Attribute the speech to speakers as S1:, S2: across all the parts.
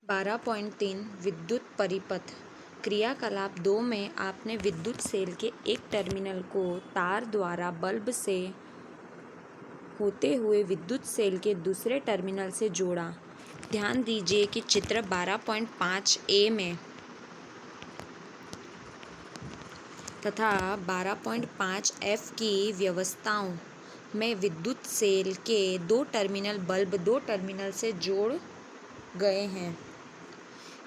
S1: 12.3 विद्युत परिपथ क्रियाकलाप 2 में आपने विद्युत सेल के एक टर्मिनल को तार द्वारा बल्ब से होते हुए विद्युत सेल के दूसरे टर्मिनल से जोड़ा। ध्यान दीजिए कि चित्र 12.5 ए में तथा 12.5 एफ की व्यवस्थाओं में विद्युत सेल के दो टर्मिनल बल्ब दो टर्मिनल से जोड़ गए हैं।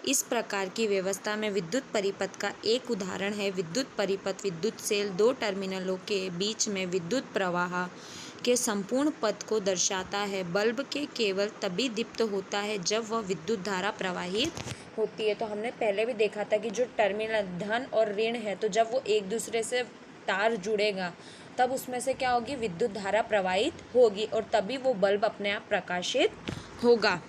S1: इस प्रकार की व्यवस्था में विद्युत परिपथ का एक उदाहरण है विद्युत परिपथ। विद्युत सेल दो टर्मिनलों के बीच में विद्युत प्रवाह के संपूर्ण पथ को दर्शाता है। बल्ब के केवल तभी दीप्त होता है जब वह विद्युत धारा प्रवाहित होती है। तो हमने पहले भी देखा था कि जो टर्मिनल धन और ऋण है, तो जब वो एक दूसरे से तार जुड़ेगा तब उसमें से क्या होगी, विद्युत धारा प्रवाहित होगी और तभी वो बल्ब अपने आप प्रकाशित होगा।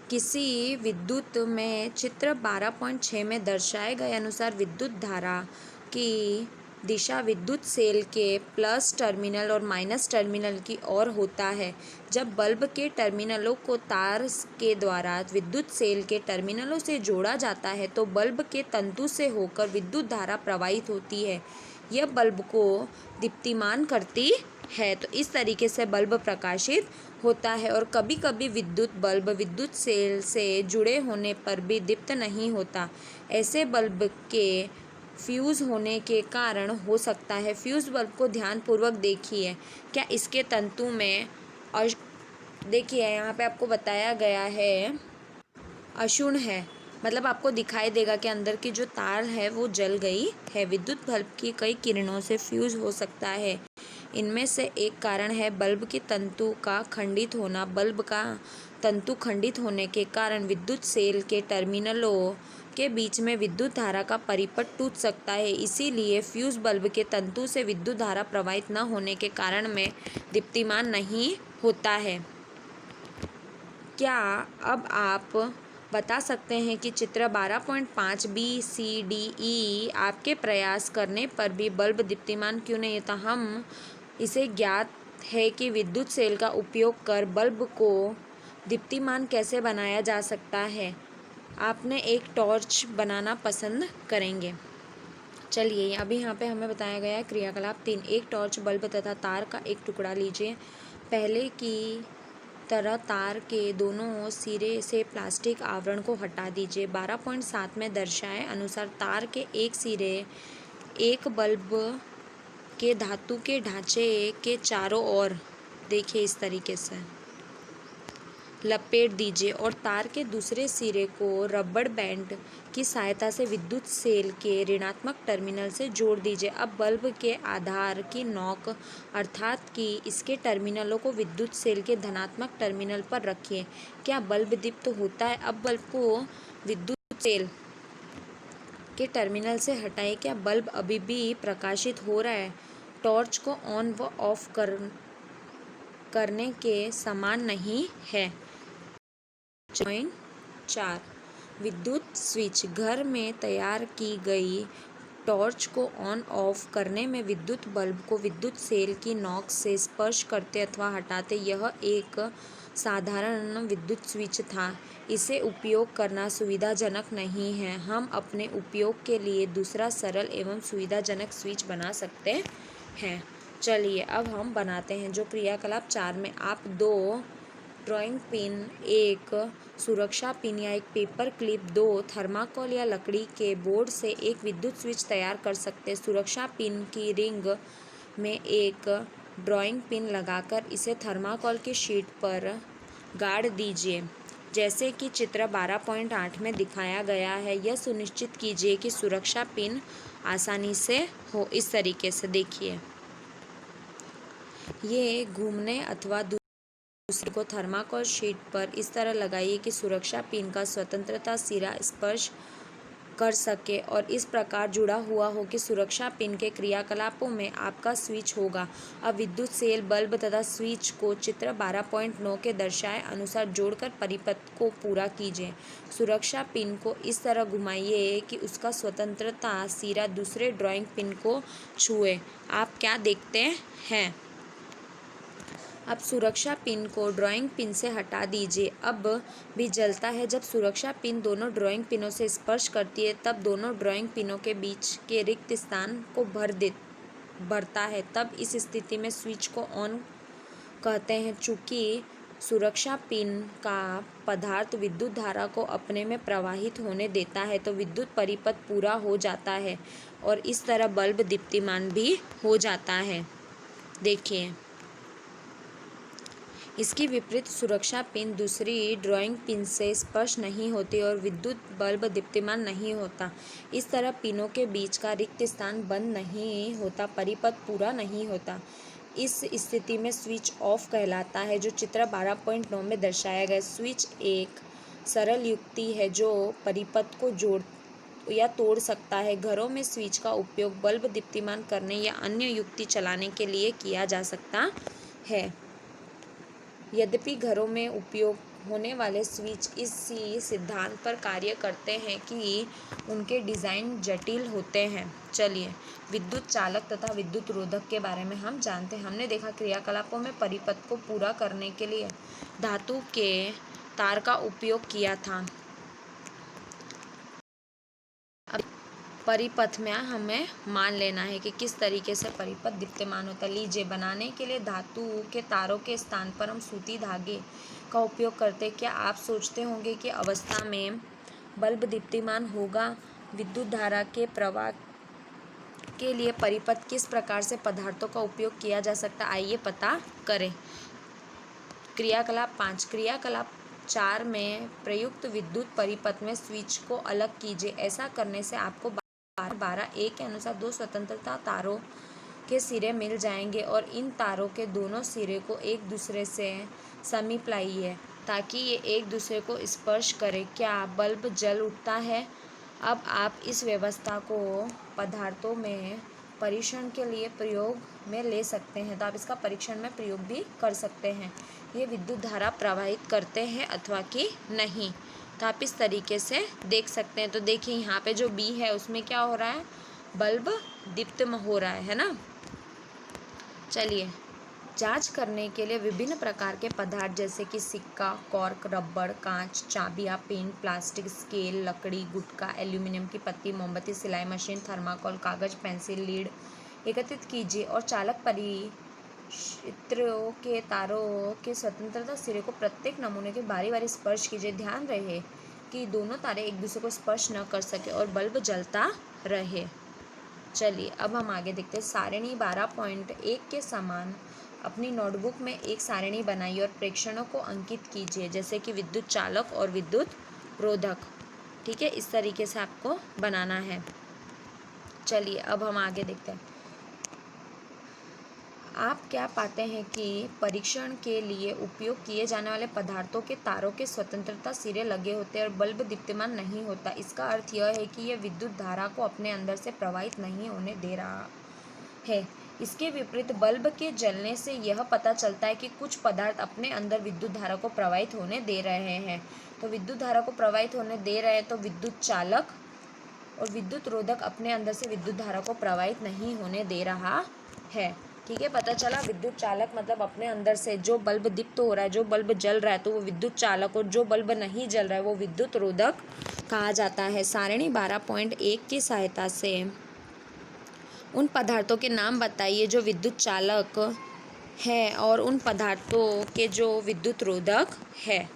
S1: किसी विद्युत में चित्र 12.6 में दर्शाए गए अनुसार विद्युत धारा की दिशा विद्युत सेल के प्लस टर्मिनल और माइनस टर्मिनल की ओर होता है। जब बल्ब के टर्मिनलों को तार के द्वारा विद्युत सेल के टर्मिनलों से जोड़ा जाता है तो बल्ब के तंतु से होकर विद्युत धारा प्रवाहित होती है। यह बल्ब को दीप्तिमान करती है। तो इस तरीके से बल्ब प्रकाशित होता है। और कभी कभी विद्युत बल्ब विद्युत सेल से जुड़े होने पर भी दीप्त नहीं होता। ऐसे बल्ब के फ्यूज़ होने के कारण हो सकता है। फ्यूज़ बल्ब को ध्यानपूर्वक देखिए। क्या इसके तंतु में देखिए यहाँ पे आपको बताया गया है अशुण है, मतलब आपको दिखाई देगा कि अंदर की जो तार है वो जल गई है। विद्युत बल्ब की कई किरणों से फ्यूज़ हो सकता है। इनमें से एक कारण है बल्ब की तंतु का खंडित होना। बल्ब का तंतु खंडित होने के कारण विद्युत सेल के टर्मिनलों के बीच में विद्युत धारा का परिपथ टूट सकता है। इसीलिए फ्यूज़ बल्ब के तंतु से विद्युत धारा प्रवाहित न होने के कारण में दीप्तिमान नहीं होता है। क्या अब आप बता सकते हैं कि चित्र 12.5 बी सी डी ई आपके प्रयास करने पर भी बल्ब दीप्तिमान क्यों नहीं होता? हम इसे ज्ञात है कि विद्युत सेल का उपयोग कर बल्ब को दीप्तिमान कैसे बनाया जा सकता है। आपने एक टॉर्च बनाना पसंद करेंगे। चलिए अभी यहाँ पे हमें बताया गया है क्रियाकलाप 3। एक टॉर्च बल्ब तथा तार का एक टुकड़ा लीजिए। पहले की तरह तार के दोनों सिरे से प्लास्टिक आवरण को हटा दीजिए। 12.7 में दर्शाए अनुसार तार के एक सिरे एक बल्ब के धातु के ढांचे के चारों ओर देखिए इस तरीके से लपेट दीजिए और तार के दूसरे सिरे को रबड़ बैंड की सहायता से विद्युत सेल के ऋणात्मक टर्मिनल से जोड़ दीजिए। अब बल्ब के आधार की नोक अर्थात कि इसके टर्मिनलों को विद्युत सेल के धनात्मक टर्मिनल पर रखिए। क्या बल्ब दीप्त होता है? अब बल्ब को विद्युत सेल के टर्मिनल से हटाइए। क्या बल्ब अभी भी प्रकाशित हो रहा है? टॉर्च को ऑन व ऑफ करने के समान नहीं है। 4 विद्युत स्विच। घर में तैयार की गई टॉर्च को ऑन ऑफ करने में विद्युत बल्ब को विद्युत सेल की नोक से स्पर्श करते अथवा हटाते। यह एक साधारण विद्युत स्विच था। इसे उपयोग करना सुविधाजनक नहीं है। हम अपने उपयोग के लिए दूसरा सरल एवं सुविधाजनक स्विच बना सकते हैं। चलिए अब हम बनाते हैं। जो क्रियाकलाप 4 में आप 2 ड्राइंग पिन, एक सुरक्षा पिन या एक पेपर क्लिप, 2 थर्माकोल या लकड़ी के बोर्ड से एक विद्युत स्विच तैयार कर सकते हैं। सुरक्षा पिन की रिंग में एक ड्राइंग पिन लगाकर इसे थर्माकोल की शीट पर गाड़ दीजिए जैसे कि चित्र 12.8 में दिखाया गया है। यह सुनिश्चित कीजिए कि सुरक्षा पिन आसानी से हो। इस तरीके से देखिए ये घूमने अथवा दूसरे को थर्माकोल शीट पर इस तरह लगाइए कि सुरक्षा पिन का स्वतंत्रता सिरा स्पर्श कर सके और इस प्रकार जुड़ा हुआ हो कि सुरक्षा पिन के क्रियाकलापों में आपका स्विच होगा। अब विद्युत सेल बल्ब तथा स्विच को चित्र 12.9 के दर्शाए अनुसार जोड़कर परिपथ को पूरा कीजिए। सुरक्षा पिन को इस तरह घुमाइए कि उसका स्वतंत्रता सिरा दूसरे ड्राइंग पिन को छुए। आप क्या देखते हैं? अब सुरक्षा पिन को ड्राइंग पिन से हटा दीजिए। अब भी जलता है। जब सुरक्षा पिन दोनों ड्राइंग पिनों से स्पर्श करती है तब दोनों ड्राइंग पिनों के बीच के रिक्त स्थान को भरता है। तब इस स्थिति में स्विच को ऑन कहते हैं। चूँकि सुरक्षा पिन का पदार्थ विद्युत धारा को अपने में प्रवाहित होने देता है तो विद्युत परिपथ पूरा हो जाता है और इस तरह बल्ब दीप्तिमान भी हो जाता है। देखिए, इसकी विपरीत सुरक्षा पिन दूसरी ड्राइंग पिन से स्पर्श नहीं होती और विद्युत बल्ब दीप्तिमान नहीं होता। इस तरह पिनों के बीच का रिक्त स्थान बंद नहीं होता, परिपथ पूरा नहीं होता। इस स्थिति में स्विच ऑफ कहलाता है, जो चित्र 12.9 में दर्शाया गया। स्विच एक सरल युक्ति है जो परिपथ को जोड़ या तोड़ सकता है। घरों में स्विच का उपयोग बल्ब दीप्तिमान करने या अन्य युक्ति चलाने के लिए किया जा सकता है। यद्यपि घरों में उपयोग होने वाले स्विच इसी सिद्धांत पर कार्य करते हैं कि उनके डिज़ाइन जटिल होते हैं। चलिए, विद्युत चालक तथा विद्युत रोधक के बारे में हम जानते हैं। हमने देखा क्रियाकलापों में परिपथ को पूरा करने के लिए धातु के तार का उपयोग किया था। अब परिपथ में हमें मान लेना है कि किस तरीके से परिपथ दीप्तिमान होता है। लीजिए, बनाने के लिए धातु के तारों के स्थान पर हम सूती धागे का उपयोग करते हैं। क्या आप सोचते होंगे कि अवस्था में बल्ब दीप्तिमान होगा? विद्युत धारा के प्रवाह के लिए परिपथ किस प्रकार से पदार्थों का उपयोग किया जा सकता है, आइए पता करें। क्रियाकलाप 5। क्रियाकलाप 4 में प्रयुक्त विद्युत परिपथ में स्विच को अलग कीजिए। ऐसा करने से आपको 12A के अनुसार दो स्वतंत्रता तारों के सिरे मिल जाएंगे और इन तारों के दोनों सिरे को एक दूसरे से समीप लाइए ताकि ये एक दूसरे को स्पर्श करें। क्या बल्ब जल उठता है? अब आप इस व्यवस्था को पदार्थों में परीक्षण के लिए प्रयोग में ले सकते हैं, तो आप इसका परीक्षण में प्रयोग भी कर सकते हैं। ये विद्युत धारा प्रवाहित करते हैं अथवा कि नहीं, तो आप इस तरीके से देख सकते हैं। तो देखिए, यहाँ पे जो बी है उसमें क्या हो रहा है, बल्ब दीप्त हो रहा है ना। चलिए, जांच करने के लिए विभिन्न प्रकार के पदार्थ जैसे कि सिक्का, कॉर्क, रबड़, कांच, चाबियाँ, पेन, प्लास्टिक, स्केल, लकड़ी, गुटखा, एल्यूमिनियम की पत्ती, मोमबत्ती, सिलाई मशीन, थर्माकोल, कागज, पेंसिल, लीड एकत्रित कीजिए और चालक परिचित्रों के तारों के स्वतंत्रता सिरे को प्रत्येक नमूने के बारी बारी स्पर्श कीजिए। ध्यान रहे कि दोनों तारे एक दूसरे को स्पर्श न कर सके और बल्ब जलता रहे। चलिए, अब हम आगे देखते हैं। सारिणी 12.1 के समान अपनी नोटबुक में एक सारिणी बनाइए और प्रेक्षणों को अंकित कीजिए, जैसे कि विद्युत चालक और विद्युत रोधक। ठीक है, इस तरीके से आपको बनाना है। चलिए, अब हम आगे देखते हैं। आप क्या पाते हैं कि परीक्षण के लिए उपयोग किए जाने वाले पदार्थों के तारों के स्वतंत्रता सिरे लगे होते हैं और बल्ब दीप्तिमान नहीं होता। इसका अर्थ यह है कि यह विद्युत धारा को अपने अंदर से प्रवाहित नहीं होने दे रहा है। इसके विपरीत बल्ब के जलने से यह पता चलता है कि कुछ पदार्थ अपने अंदर विद्युत धारा को प्रवाहित होने दे रहे हैं। तो विद्युत धारा को प्रवाहित होने दे रहे हैं तो विद्युत चालक, और विद्युत रोधक अपने अंदर से विद्युत धारा को प्रवाहित नहीं होने दे रहा है। ठीक है, पता चला। विद्युत चालक मतलब अपने अंदर से जो बल्ब दीप्त हो रहा है, जो बल्ब जल रहा है, तो वो विद्युत चालक, और जो बल्ब नहीं जल रहा है वो विद्युत रोधक कहा जाता है। सारिणी 12.1 की सहायता से उन पदार्थों के नाम बताइए जो विद्युत चालक है और उन पदार्थों के जो विद्युत रोधक है।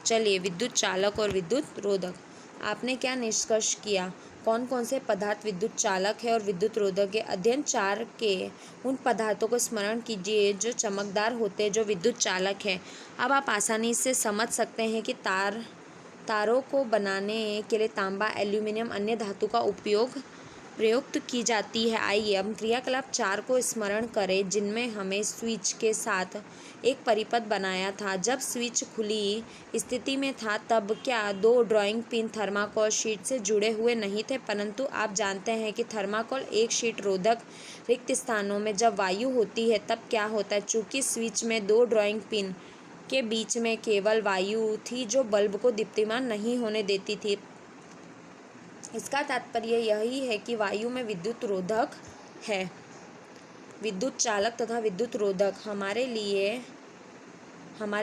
S1: चलिए, विद्युत चालक और विद्युत रोधक। आपने क्या निष्कर्ष किया? कौन कौन से पदार्थ विद्युत चालक है और विद्युत रोधक है? अध्ययन 4 के उन पदार्थों को स्मरण कीजिए जो चमकदार होते हैं, जो विद्युत चालक है। अब आप आसानी से समझ सकते हैं कि तारों को बनाने के लिए तांबा, एल्यूमिनियम, अन्य धातु का प्रयुक्त की जाती है। आइए हम क्रियाकलाप 4 को स्मरण करें, जिनमें हमें स्विच के साथ एक परिपथ बनाया था। जब स्विच खुली स्थिति में था तब क्या दो ड्राइंग पिन थर्माकोल शीट से जुड़े हुए नहीं थे, परंतु आप जानते हैं कि थर्माकोल एक शीट रोधक रिक्त स्थानों में जब वायु होती है तब क्या होता है। चूँकि स्विच में दो ड्राइंग पिन के बीच में केवल वायु थी जो बल्ब को दीप्तिमान नहीं होने देती थी। इसका तात्पर्य यही है कि वायु में विद्युत रोधक है। विद्युत चालक तथा विद्युत रोधक हमारे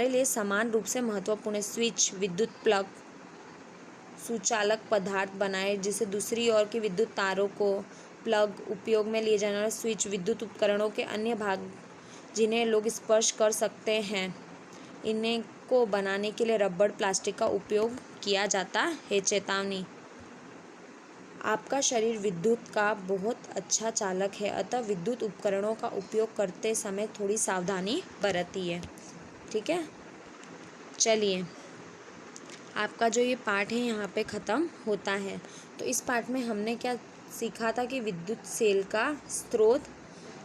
S1: लिए समान रूप से महत्वपूर्ण है। स्विच विद्युत प्लग सुचालक पदार्थ बनाए जिसे दूसरी ओर की विद्युत तारों को प्लग उपयोग में लिए जाने वाले स्विच विद्युत उपकरणों के अन्य भाग जिन्हें लोग स्पर्श कर सकते हैं इन्हें को बनाने के लिए रबड़ प्लास्टिक का उपयोग किया जाता है। चेतावनी, आपका शरीर विद्युत का बहुत अच्छा चालक है, अतः विद्युत उपकरणों का उपयोग करते समय थोड़ी सावधानी बरतिए। ठीक है, चलिए आपका जो ये पाठ है यहाँ पे ख़त्म होता है। तो इस पाठ में हमने क्या सीखा था कि विद्युत सेल का स्रोत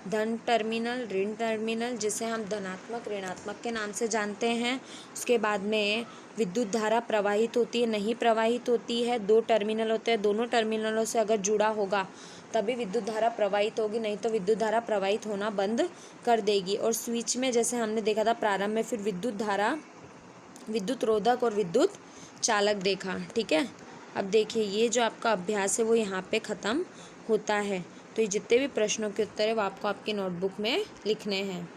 S1: धन टर्मिनल, ऋण टर्मिनल जिसे हम धनात्मक ऋणात्मक के नाम से जानते हैं। उसके बाद में विद्युत धारा प्रवाहित होती है, नहीं प्रवाहित होती है। 2 टर्मिनल होते हैं, दोनों टर्मिनलों से अगर जुड़ा होगा तभी विद्युत धारा प्रवाहित होगी, नहीं तो विद्युत धारा प्रवाहित होना बंद कर देगी। और स्विच में जैसे हमने देखा था प्रारंभ में, फिर विद्युत धारा, विद्युत रोधक और विद्युत चालक देखा। ठीक है, अब देखिए ये जो आपका अभ्यास है वो यहाँ पे ख़त्म होता है। तो ये जितने भी प्रश्नों के उत्तर है वो आपको आपकी नोटबुक में लिखने हैं।